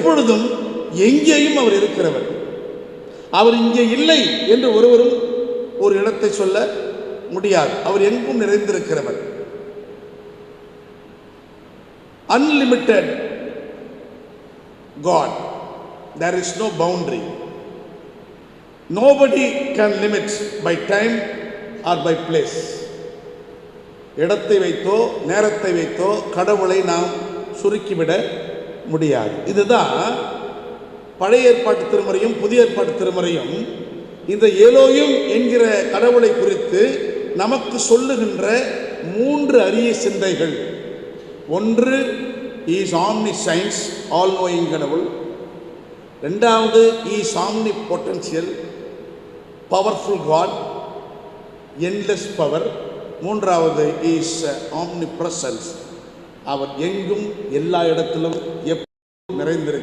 எப்பொழுதும் எங்கேயும் அவர் இருக்கிறவர். அவர் இங்கே இல்லை என்று ஒருவரும் ஒரு இடத்தை சொல்ல முடியாது. அவர் எங்கும் நிறைந்திருக்கிறவர். Unlimited God. There is no boundary. Nobody can limit by time or by place. இடத்தை வைத்தோ நேரத்தை வைத்தோ கடவுளை நாம் சுருக்கிவிட முடியாது. இதுதான் பழைய ஏற்பாட்டு திருமறையும் புதிய ஏற்பாட்டு திருமறையும் இந்த எலோயும் என்கிற கடவுளை குறித்து நமக்கு சொல்லுகின்ற 3 அரிய சிந்தைகள். ஒன்று, இஸ் ஆம்னிசைன்ஸ், ஆல் நோயிங் கடவுள். ரெண்டாவது, is omni potential, powerful god, endless power. மூன்றாவது, இஸ் ஆம்னி பிரசன்ஸ், அவர் எங்கும் எல்லா இடத்திலும் எப்போதும் நிறைந்திருக்கிறார்.